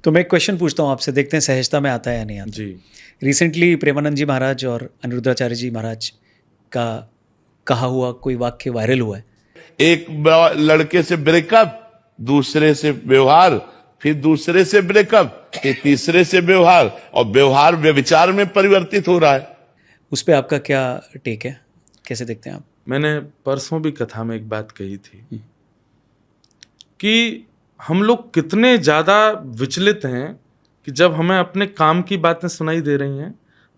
तो मैं एक क्वेश्चन पूछता हूँ आपसे, देखते हैं सहजता में आता है या नहीं आता। जी। रिसेंटली प्रेमानंद जी महाराज और अनिरुद्धाचार्य जी महाराज का कहा हुआ कोई वाक्य वायरल हुआ है। एक लड़के से ब्रेकअप, दूसरे से व्यवहार, फिर दूसरे से ब्रेकअप, फिर तीसरे से व्यवहार, और व्यवहार व्यभिचार में परिवर्तित हो रहा है। उस पर आपका क्या टेक है, कैसे देखते हैं आप? मैंने परसों भी कथा में एक बात कही थी कि हम लोग कितने ज़्यादा विचलित हैं कि जब हमें अपने काम की बातें सुनाई दे रही हैं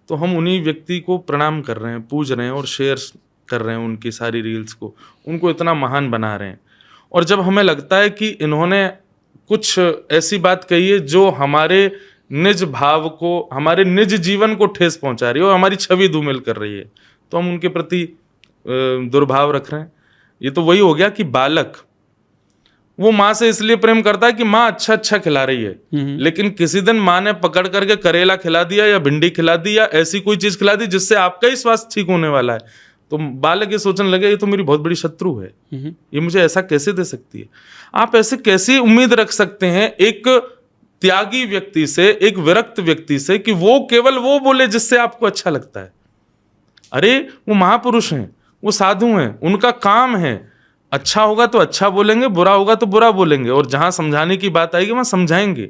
तो हम उन्हीं व्यक्ति को प्रणाम कर रहे हैं, पूज रहे हैं और शेयर कर रहे हैं उनकी सारी रील्स को, उनको इतना महान बना रहे हैं। और जब हमें लगता है कि इन्होंने कुछ ऐसी बात कही है जो हमारे निज भाव को, हमारे निज जीवन को ठेस पहुंचा रही है और हमारी छवि धूमिल कर रही है, तो हम उनके प्रति दुर्भाव रख रहे हैं। ये तो वही हो गया कि बालक वो माँ से इसलिए प्रेम करता है कि माँ अच्छा अच्छा खिला रही है, लेकिन किसी दिन माँ ने पकड़ करके करेला खिला दिया या भिंडी खिला दी या ऐसी कोई चीज खिला दी जिससे आपका ही स्वास्थ्य ठीक होने वाला है, तो बालक ये सोचने लगे ये तो मेरी बहुत बड़ी शत्रु है, ये मुझे ऐसा कैसे दे सकती है। आप ऐसे कैसे उम्मीद रख सकते हैं एक त्यागी व्यक्ति से, एक विरक्त व्यक्ति से, कि वो केवल वो बोले जिससे आपको अच्छा लगता है? अरे वो महापुरुष हैं, वो साधु हैं, उनका काम है, अच्छा होगा तो अच्छा बोलेंगे, बुरा होगा तो बुरा बोलेंगे, और जहां समझाने की बात आएगी वहां समझाएंगे।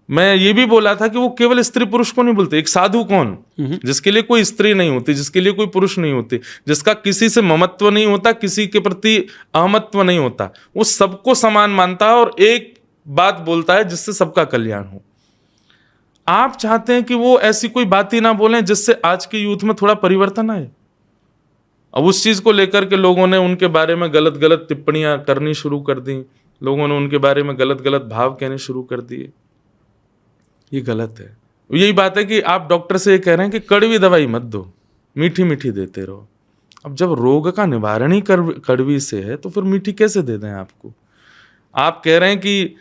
मैं ये भी बोला था कि वो केवल स्त्री पुरुष को नहीं बोलते। एक साधु कौन? जिसके लिए कोई स्त्री नहीं होती, जिसके लिए कोई पुरुष नहीं होती, जिसका किसी से ममत्व नहीं होता, किसी के प्रति अहमत्व नहीं होता, वो सबको समान मानता है और एक बात बोलता है जिससे सबका कल्याण हो। आप चाहते हैं कि वो ऐसी कोई बात ही ना बोलें जिससे आज के यूथ में थोड़ा परिवर्तन आए। अब उस चीज को लेकर के लोगों ने उनके बारे में गलत गलत टिप्पणियां करनी शुरू कर दी, लोगों ने उनके बारे में गलत गलत भाव कहने शुरू कर दिए। ये गलत है। यही बात है कि आप डॉक्टर से ये कह रहे हैं कि कड़वी दवाई मत दो, मीठी मीठी देते रहो। अब जब रोग का निवारण ही कड़वी से है तो फिर मीठी कैसे दे दें आपको? आप कह रहे हैं कि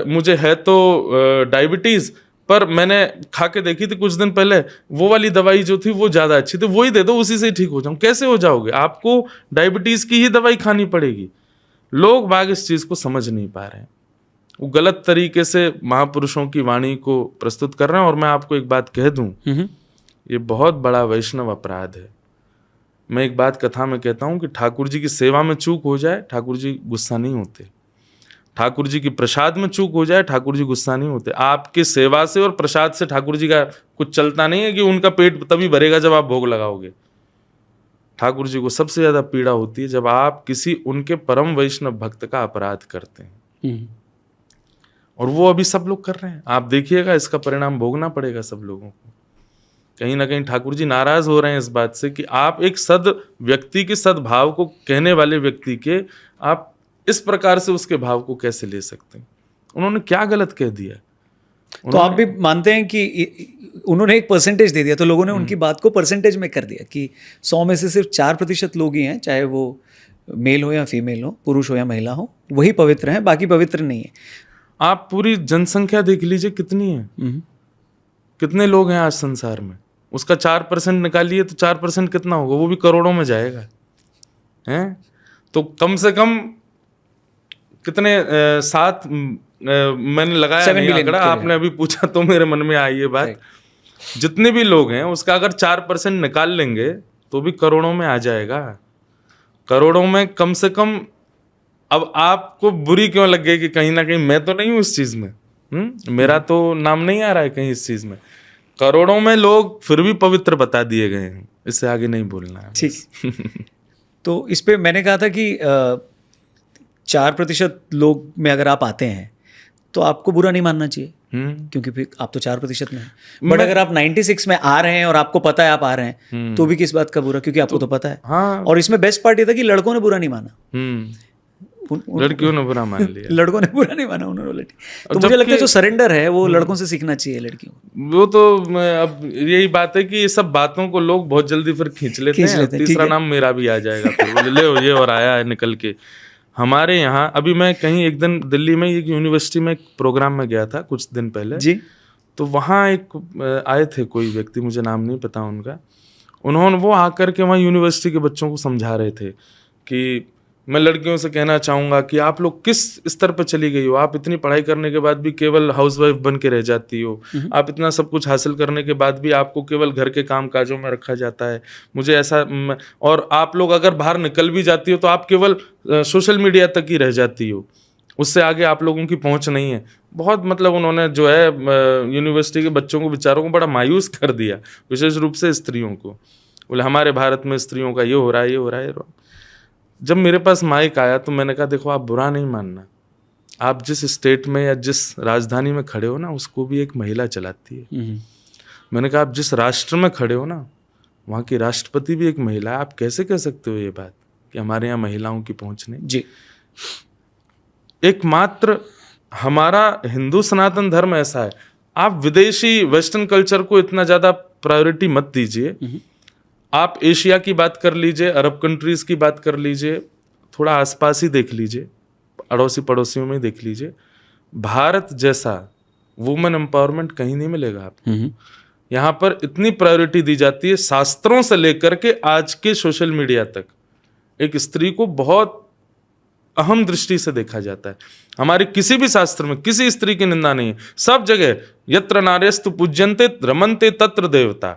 मुझे है तो डायबिटीज, पर मैंने खा के देखी थी कुछ दिन पहले, वो वाली दवाई जो थी वो ज्यादा अच्छी थी, वही दे दो, उसी से ठीक हो जाऊं। कैसे हो जाओगे? आपको डायबिटीज की ही दवाई खानी पड़ेगी। लोग बाग इस चीज को समझ नहीं पा रहे हैं, वो गलत तरीके से महापुरुषों की वाणी को प्रस्तुत कर रहे हैं। और मैं आपको एक बात कह दूं, ये बहुत बड़ा वैष्णव अपराध है। मैं एक बात कथा में कहता हूं कि ठाकुर जी की सेवा में चूक हो जाए, ठाकुर जी गुस्सा नहीं होते। ठाकुर जी की प्रसाद में चूक हो जाए, ठाकुर जी गुस्सा नहीं होते। आपकी सेवा से और प्रसाद से ठाकुर जी का कुछ चलता नहीं है कि उनका पेट तभी भरेगा जब आप भोग लगाओगे। ठाकुर जी को सबसे ज्यादा पीड़ा होती है जब आप किसी उनके परम वैष्णव भक्त का अपराध करते हैं, और वो अभी सब लोग कर रहे हैं। आप देखिएगा, इसका परिणाम भोगना पड़ेगा सब लोगों को। कहीं ना कहीं ठाकुर जी नाराज हो रहे हैं इस बात से कि आप एक सद व्यक्ति के सद्भाव को कहने वाले व्यक्ति के आप इस प्रकार से उसके भाव को कैसे ले सकते हैं? उन्होंने क्या गलत कह दिया? तो आप भी मानते हैं कि उन्होंने एक परसेंटेज दे दिया तो लोगों ने उनकी बात को परसेंटेज में कर दिया कि 100 में से सिर्फ 4% लोग ही हैं, चाहे वो मेल हो या फीमेल हो, पुरुष हो या महिला हो, वही पवित्र हैं, बाकी पवित्र नहीं है। आप पूरी जनसंख्या देख लीजिए कितनी है, कितने लोग हैं आज संसार में, उसका 4% निकालिए तो 4% कितना होगा? वो भी करोड़ों में जाएगा, हैं? तो कम से कम कितने मैंने लगाया नहीं आंकड़ा, आपने अभी पूछा तो मेरे मन में आई ये बात। जितने भी लोग हैं उसका अगर 4% निकाल लेंगे तो भी करोड़ों में आ जाएगा। करोड़ों में कम से कम। अब आपको बुरी क्यों लग गई कि कहीं ना कहीं मैं तो नहीं हूं इस चीज में, मेरा तो नाम नहीं आ रहा है कहीं इस चीज में। करोड़ों में लोग फिर भी पवित्र बता दिए गए हैं, इससे आगे नहीं बोलना है। ठीक। तो इस पे मैंने कहा था कि 4% लोग में अगर आप आते हैं तो आपको बुरा नहीं मानना चाहिए, क्योंकि फिर आप तो 4% में हैं। बट अगर आप 96 में आ रहे हैं और आपको पता है आप आ रहे हैं, तो भी किस बात का बुरा, क्योंकि आपको तो पता है। हाँ। और इसमें बेस्ट पार्ट ये था कि लड़कों ने बुरा नहीं माना, लड़कियों ने बुरा मान लिया। लड़कों ने बुरा नहीं माना, उन्होंने। तो मुझे लगता है जो सरेंडर है वो लड़कों से सीखना चाहिए, लड़कियों को। वो तो अब यही बात है कि ये सब बातों को लोग बहुत जल्दी फिर खींच लेते हैं। तीसरा नाम मेरा भी आ जाएगा फिर, ले ये और आया है निकल के। हमारे यहाँ अभी मैं कहीं एक दिन दिल्ली में एक यूनिवर्सिटी में एक प्रोग्राम में गया था कुछ दिन पहले जी। तो वहाँ एक आए थे कोई व्यक्ति, मुझे नाम नहीं पता उनका। उन्होंने वो आकर के वहाँ यूनिवर्सिटी के बच्चों को समझा रहे थे कि मैं लड़कियों से कहना चाहूँगा कि आप लोग किस स्तर पर चली गई हो। आप इतनी पढ़ाई करने के बाद भी केवल हाउसवाइफ बन के रह जाती हो। आप इतना सब कुछ हासिल करने के बाद भी आपको केवल घर के काम काजों में रखा जाता है। मुझे ऐसा और आप लोग अगर बाहर निकल भी जाती हो तो आप केवल सोशल मीडिया तक ही रह जाती हो, उससे आगे आप लोगों की पहुंच नहीं है। बहुत मतलब उन्होंने जो है यूनिवर्सिटी के बच्चों को, बेचारों को बड़ा मायूस कर दिया, विशेष रूप से स्त्रियों को। बोले हमारे भारत में स्त्रियों का ये हो रहा है, ये हो रहा है, ये हो रहा है। जब मेरे पास माइक आया तो मैंने कहा देखो, आप बुरा नहीं मानना, आप जिस स्टेट में या जिस राजधानी में खड़े हो ना, उसको भी एक महिला चलाती है। मैंने कहा आप जिस राष्ट्र में खड़े हो ना, वहाँ की राष्ट्रपति भी एक महिला है। आप कैसे कह सकते हो ये बात कि हमारे यहाँ महिलाओं की पहुँच नहीं? जी, एकमात्र हमारा हिंदू सनातन धर्म ऐसा है। आप विदेशी वेस्टर्न कल्चर को इतना ज़्यादा प्रायोरिटी मत दीजिए। आप एशिया की बात कर लीजिए, अरब कंट्रीज़ की बात कर लीजिए, थोड़ा आसपास ही देख लीजिए, अड़ोसी पड़ोसियों में देख लीजिए। भारत जैसा वुमेन एम्पावरमेंट कहीं नहीं मिलेगा आपको। यहाँ पर इतनी प्रायोरिटी दी जाती है, शास्त्रों से लेकर के आज के सोशल मीडिया तक एक स्त्री को बहुत अहम दृष्टि से देखा जाता है। हमारे किसी भी शास्त्र में किसी स्त्री की निंदा नहीं है। सब जगह यत्र नार्यस्तु पूज्यन्ते रमन्ते तत्र देवता।